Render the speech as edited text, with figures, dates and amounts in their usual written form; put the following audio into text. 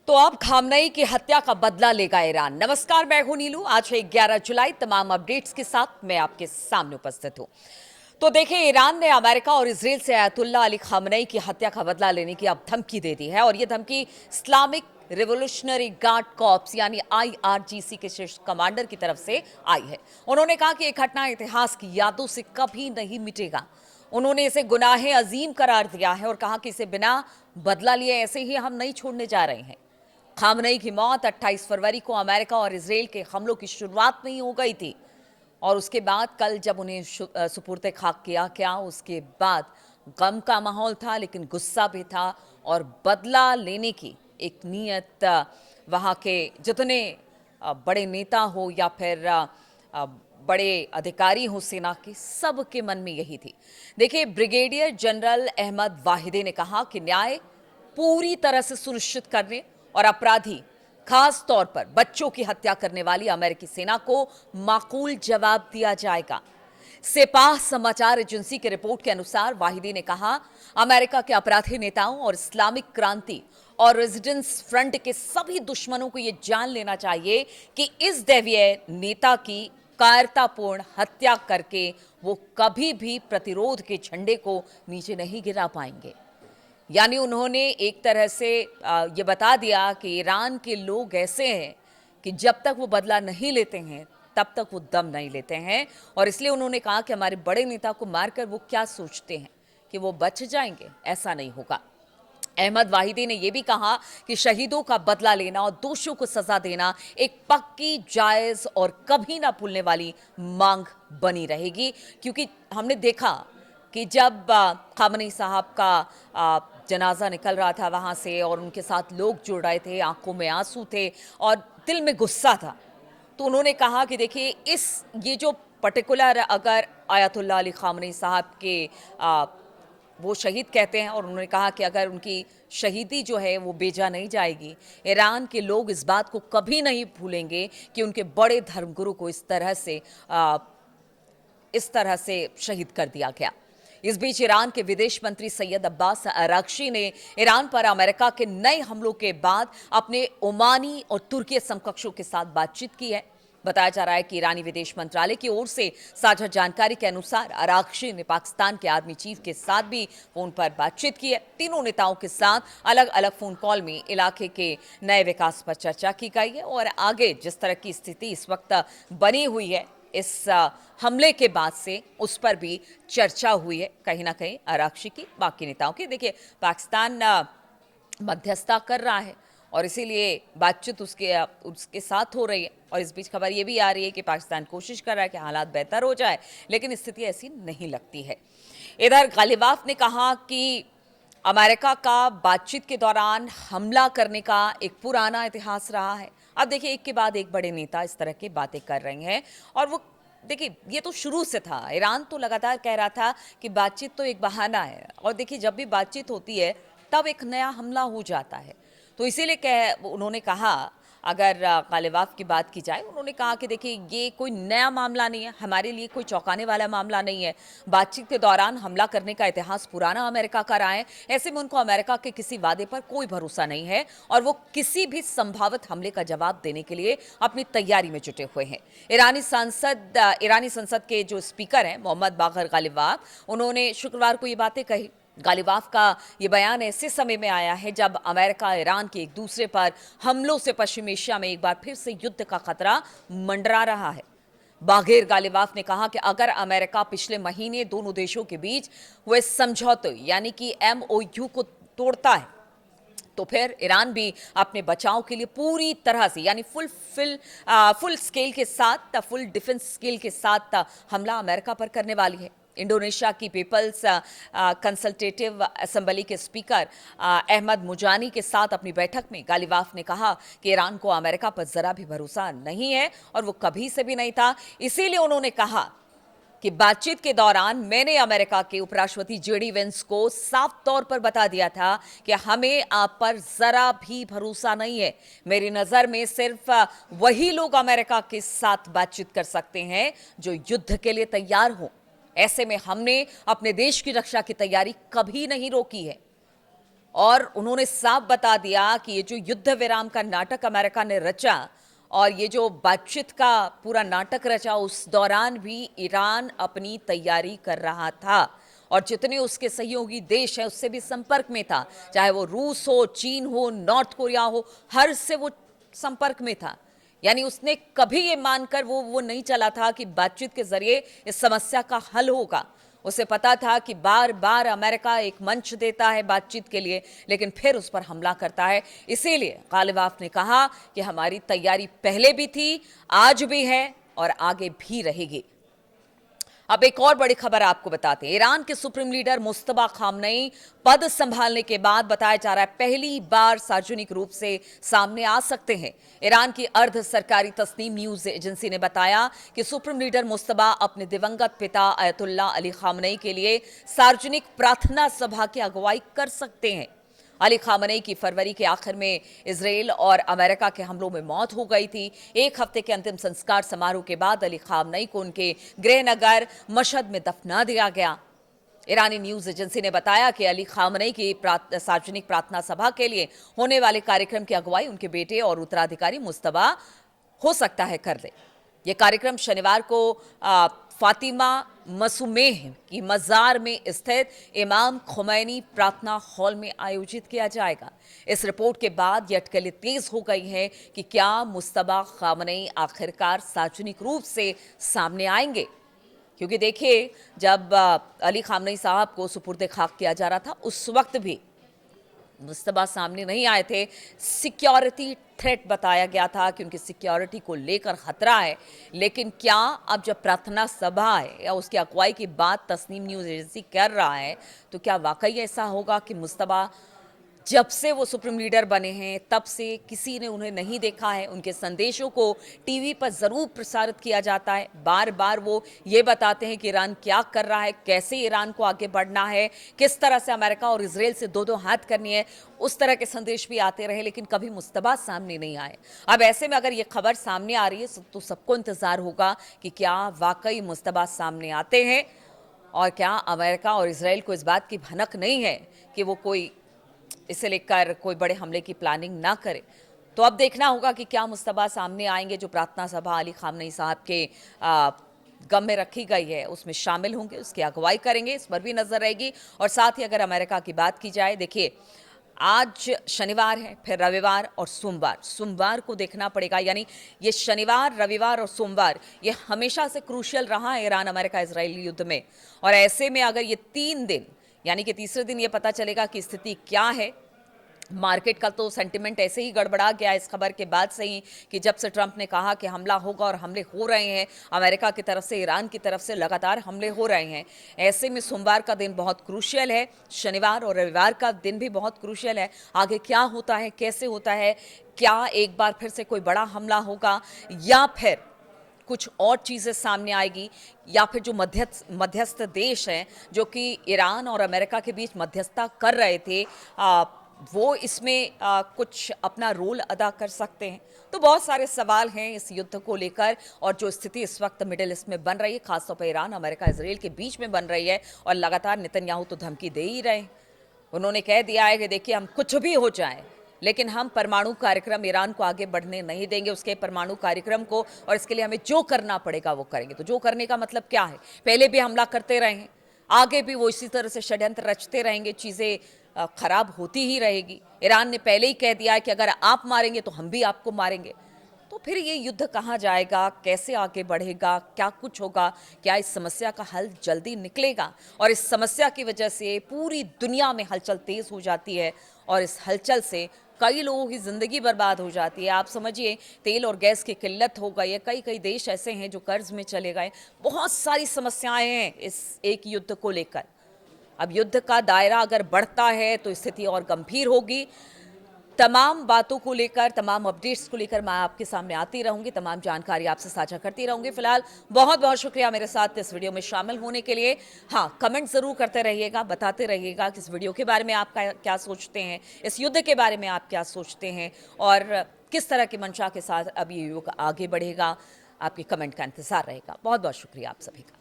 तो अब खामनेई की हत्या का बदला लेगा ईरान। नमस्कार, मैं हूं नीलू। आज है 11 जुलाई। तमाम अपडेट्स के साथ मैं आपके सामने उपस्थित हूं। तो देखिए, ईरान ने अमेरिका और इजराइल से अयतुल्ला अली खामनेई की हत्या का बदला लेने की अब धमकी दे दी है और यह धमकी इस्लामिक रिवोल्यूशनरी गार्ड कॉर्प्स यानी आईआरजीसी के शीर्ष कमांडर की तरफ से आई है। उन्होंने कहा कि यह घटना इतिहास की यादों से कभी नहीं मिटेगा। उन्होंने इसे गुनाहे अजीम करार दिया है और कहा कि इसे बिना बदला लिए ऐसे ही हम नहीं छोड़ने जा रहे हैं। खामनेई की मौत 28 फरवरी को अमेरिका और इजराइल के हमलों की शुरुआत में ही हो गई थी और उसके बाद कल जब उन्हें सुपुर्द खाक किया गया, उसके बाद गम का माहौल था, लेकिन गुस्सा भी था और बदला लेने की एक नीयत वहाँ के जितने बड़े नेता हो या फिर बड़े अधिकारी हो सेना के, सबके मन में यही थी। देखिए, ब्रिगेडियर जनरल अहमद वाहिदी ने कहा कि न्याय पूरी तरह से सुनिश्चित करने और अपराधी, खास तौर पर बच्चों की हत्या करने वाली अमेरिकी सेना को माकूल जवाब दिया जाएगा। सेपाह समाचार एजेंसी की रिपोर्ट के अनुसार वाहिदी ने कहा, अमेरिका के अपराधी नेताओं और इस्लामिक क्रांति और रेजिडेंस फ्रंट के सभी दुश्मनों को यह जान लेना चाहिए कि इस दैवीय नेता की कायरतापूर्ण हत्या करके वो कभी भी प्रतिरोध के झंडे को नीचे नहीं गिरा पाएंगे। यानी उन्होंने एक तरह से ये बता दिया कि ईरान के लोग ऐसे हैं कि जब तक वो बदला नहीं लेते हैं तब तक वो दम नहीं लेते हैं। और इसलिए उन्होंने कहा कि हमारे बड़े नेता को मारकर वो क्या सोचते हैं कि वो बच जाएंगे, ऐसा नहीं होगा। अहमद वाहिदी ने यह भी कहा कि शहीदों का बदला लेना और दोषियों को सजा देना एक पक्की, जायज और कभी ना भूलने वाली मांग बनी रहेगी, क्योंकि हमने देखा कि जब खामनेई साहब का जनाजा निकल रहा था वहाँ से और उनके साथ लोग जुड़ रहे थे, आंखों में आंसू थे और दिल में गुस्सा था, तो उन्होंने कहा कि देखिए, ये जो पर्टिकुलर अगर आयतुल्ला अली खामनेई साहब के वो शहीद कहते हैं और उन्होंने कहा कि अगर उनकी शहीदी जो है वो बेजा नहीं जाएगी, ईरान के लोग इस बात को कभी नहीं भूलेंगे कि उनके बड़े धर्मगुरु को इस तरह से शहीद कर दिया गया। इस बीच ईरान के विदेश मंत्री सैयद अब्बास अरागची ने ईरान पर अमेरिका के नए हमलों के बाद अपने ओमानी और तुर्की समकक्षों के साथ बातचीत की है। बताया जा रहा है कि ईरानी विदेश मंत्रालय की ओर से साझा जानकारी के अनुसार अरागची ने पाकिस्तान के आर्मी चीफ के साथ भी फोन पर बातचीत की है। तीनों नेताओं के साथ अलग अलग फोन कॉल में इलाके के नए विकास पर चर्चा की गई है और आगे जिस तरह की स्थिति इस वक्त बनी हुई है इस हमले के बाद से, उस पर भी चर्चा हुई है कहीं ना कहीं अरागची की, बाकी नेताओं की। देखिए, पाकिस्तान मध्यस्थता कर रहा है और इसीलिए बातचीत उसके साथ हो रही है और इस बीच खबर ये भी आ रही है कि पाकिस्तान कोशिश कर रहा है कि हालात बेहतर हो जाए, लेकिन स्थिति ऐसी नहीं लगती है। इधर गालिबाफ ने कहा कि अमेरिका का बातचीत के दौरान हमला करने का एक पुराना इतिहास रहा है। अब देखिए, एक के बाद एक बड़े नेता इस तरह की बातें कर रहे हैं और वो देखिए, ये तो शुरू से था। ईरान तो लगातार कह रहा था कि बातचीत तो एक बहाना है और देखिए, जब भी बातचीत होती है तब एक नया हमला हो जाता है। तो इसीलिए उन्होंने कहा, अगर गालिबाफ की बात की जाए, उन्होंने कहा कि देखिए, ये कोई नया मामला नहीं है, हमारे लिए कोई चौंकाने वाला मामला नहीं है। बातचीत के दौरान हमला करने का इतिहास पुराना अमेरिका का रहा है। ऐसे में उनको अमेरिका के किसी वादे पर कोई भरोसा नहीं है और वो किसी भी संभावित हमले का जवाब देने के लिए अपनी तैयारी में जुटे हुए हैं। ईरानी संसद के जो स्पीकर हैं मोहम्मद बाकर गालिबाफ, उन्होंने शुक्रवार को ये बातें कही। गालिबाफ का ये बयान ऐसे समय में आया है जब अमेरिका ईरान के एक दूसरे पर हमलों से पश्चिम एशिया में एक बार फिर से युद्ध का खतरा मंडरा रहा है। बाघेर गालिबाफ ने कहा कि अगर अमेरिका पिछले महीने दोनों देशों के बीच हुए समझौते यानी कि MOU को तोड़ता है तो फिर ईरान भी अपने बचाव के लिए पूरी तरह से यानी फुल स्केल के साथ, फुल डिफेंस स्केल के साथ हमला अमेरिका पर करने वाली है। इंडोनेशिया की पीपल्स कंसल्टेटिव असेंबली के स्पीकर अहमद मुजानी के साथ अपनी बैठक में गालिबाफ ने कहा कि ईरान को अमेरिका पर जरा भी भरोसा नहीं है और वो कभी से भी नहीं था। इसीलिए उन्होंने कहा कि बातचीत के दौरान मैंने अमेरिका के उपराष्ट्रपति JD वेंस को साफ तौर पर बता दिया था कि हमें आप पर जरा भी भरोसा नहीं है। मेरी नजर में सिर्फ वही लोग अमेरिका के साथ बातचीत कर सकते हैं जो युद्ध के लिए तैयार हों। ऐसे में हमने अपने देश की रक्षा की तैयारी कभी नहीं रोकी है और उन्होंने साफ बता दिया कि ये जो युद्ध विराम का नाटक अमेरिका ने रचा और ये जो बातचीत का पूरा नाटक रचा, उस दौरान भी ईरान अपनी तैयारी कर रहा था और जितने उसके सहयोगी देश हैं उससे भी संपर्क में था, चाहे वो रूस हो, चीन हो, नॉर्थ कोरिया हो, हर से वो संपर्क में था। यानी उसने कभी ये मानकर वो नहीं चला था कि बातचीत के जरिए इस समस्या का हल होगा। उसे पता था कि बार बार अमेरिका एक मंच देता है बातचीत के लिए, लेकिन फिर उस पर हमला करता है। इसीलिए गालिबाफ ने कहा कि हमारी तैयारी पहले भी थी, आज भी है और आगे भी रहेगी। अब एक और बड़ी खबर आपको बताते हैं। ईरान के सुप्रीम लीडर मुस्तफा खामनेई पद संभालने के बाद बताया जा रहा है पहली बार सार्वजनिक रूप से सामने आ सकते हैं। ईरान की अर्ध सरकारी तस्नीम न्यूज एजेंसी ने बताया कि सुप्रीम लीडर मुस्तफा अपने दिवंगत पिता अयतुल्ला अली खामनेई के लिए सार्वजनिक प्रार्थना सभा की अगुवाई कर सकते हैं। अली खामनेई की फरवरी के आखिर में इजराइल और अमेरिका के हमलों में मौत हो गई थी। एक हफ्ते के अंतिम संस्कार समारोह के बाद अली खामनेई को उनके गृहनगर मशहद में दफना दिया गया। ईरानी न्यूज एजेंसी ने बताया कि अली खामनेई की सार्वजनिक प्रार्थना सभा के लिए होने वाले कार्यक्रम की अगुवाई उनके बेटे और उत्तराधिकारी मुस्तफा हो सकता है कर ले। यह कार्यक्रम शनिवार को फातिमा मसूमेह की मजार में स्थित इमाम खुमैनी प्रार्थना हॉल में आयोजित किया जाएगा। इस रिपोर्ट के बाद ये अटकलें तेज हो गई हैं कि क्या मुस्तफा खामनेई आखिरकार सार्वजनिक रूप से सामने आएंगे, क्योंकि देखिए जब अली खामनेई साहब को सुपुर्द खाक किया जा रहा था उस वक्त भी मुस्तफा सामने नहीं आए थे। सिक्योरिटी थ्रेट बताया गया था कि उनकी सिक्योरिटी को लेकर खतरा है। लेकिन क्या अब जब प्रार्थना सभा है या उसकी अगुवाई की बात तस्नीम न्यूज़ एजेंसी कर रहा है, तो क्या वाकई ऐसा होगा कि मुस्तफा जब से वो सुप्रीम लीडर बने हैं तब से किसी ने उन्हें नहीं देखा है? उनके संदेशों को टीवी पर ज़रूर प्रसारित किया जाता है। बार बार वो ये बताते हैं कि ईरान क्या कर रहा है, कैसे ईरान को आगे बढ़ना है, किस तरह से अमेरिका और इजराइल से दो दो हाथ करनी है। उस तरह के संदेश भी आते रहे, लेकिन कभी मुस्तफा सामने नहीं आए। अब ऐसे में अगर ये खबर सामने आ रही है तो सबको इंतज़ार होगा कि क्या वाकई मुस्तफा सामने आते हैं और क्या अमेरिका और इजराइल को इस बात की भनक नहीं है कि वो कोई इसे लेकर कोई बड़े हमले की प्लानिंग ना करे। तो अब देखना होगा कि क्या मुस्तफा सामने आएंगे। जो प्रार्थना सभा अली खामनेई साहब के गम में रखी गई है उसमें शामिल होंगे, उसकी अगुवाई करेंगे, इस पर भी नजर रहेगी। और साथ ही अगर अमेरिका की बात की जाए, देखिए आज शनिवार है, फिर रविवार और सोमवार को देखना पड़ेगा। यानी ये शनिवार, रविवार और सोमवार ये हमेशा से क्रूशियल रहा है ईरान अमेरिका इजराइल युद्ध में। और ऐसे में अगर ये 3 दिन यानी कि तीसरे दिन ये पता चलेगा कि स्थिति क्या है। मार्केट का तो सेंटिमेंट ऐसे ही गड़बड़ा गया इस खबर के बाद से ही कि जब से ट्रंप ने कहा कि हमला होगा और हमले हो रहे हैं, अमेरिका की तरफ से, ईरान की तरफ से लगातार हमले हो रहे हैं। ऐसे में सोमवार का दिन बहुत क्रूशियल है, शनिवार और रविवार का दिन भी बहुत क्रूशियल है। आगे क्या होता है, कैसे होता है, क्या एक बार फिर से कोई बड़ा हमला होगा या फिर कुछ और चीज़ें सामने आएगी, या फिर जो मध्यस्थ देश हैं जो कि ईरान और अमेरिका के बीच मध्यस्थता कर रहे थे वो इसमें कुछ अपना रोल अदा कर सकते हैं। तो बहुत सारे सवाल हैं इस युद्ध को लेकर और जो स्थिति इस वक्त मिडिल ईस्ट में बन रही है, खासतौर पर ईरान अमेरिका इजराइल के बीच में बन रही है। और लगातार नेतन्याहू तो धमकी दे ही रहे हैं। उन्होंने कह दिया है कि देखिए हम कुछ भी हो जाए लेकिन हम परमाणु कार्यक्रम ईरान को आगे बढ़ने नहीं देंगे, उसके परमाणु कार्यक्रम को, और इसके लिए हमें जो करना पड़ेगा वो करेंगे। तो जो करने का मतलब क्या है, पहले भी हमला करते रहे हैं, आगे भी वो इसी तरह से षड्यंत्र रचते रहेंगे, चीज़ें खराब होती ही रहेगी। ईरान ने पहले ही कह दिया है कि अगर आप मारेंगे तो हम भी आपको मारेंगे। तो फिर ये युद्ध कहाँ जाएगा, कैसे आगे बढ़ेगा, क्या कुछ होगा, क्या इस समस्या का हल जल्दी निकलेगा? और इस समस्या की वजह से पूरी दुनिया में हलचल तेज हो जाती है और इस हलचल से कई लोगों की ज़िंदगी बर्बाद हो जाती है। आप समझिए तेल और गैस की किल्लत हो गई है, कई कई देश ऐसे हैं जो कर्ज में चले गए। बहुत सारी समस्याएं हैं इस एक युद्ध को लेकर। अब युद्ध का दायरा अगर बढ़ता है तो स्थिति और गंभीर होगी। तमाम बातों को लेकर, तमाम अपडेट्स को लेकर मैं आपके सामने आती रहूंगी, तमाम जानकारी आपसे साझा करती रहूंगी। फिलहाल बहुत बहुत शुक्रिया मेरे साथ इस वीडियो में शामिल होने के लिए। हाँ, कमेंट जरूर करते रहिएगा, बताते रहिएगा कि इस वीडियो के बारे में आप क्या सोचते हैं, इस युद्ध के बारे में आप क्या सोचते हैं और किस तरह की मंशा के साथ अब ये युग आगे बढ़ेगा। आपके कमेंट का इंतजार रहेगा। बहुत बहुत शुक्रिया आप सभी का।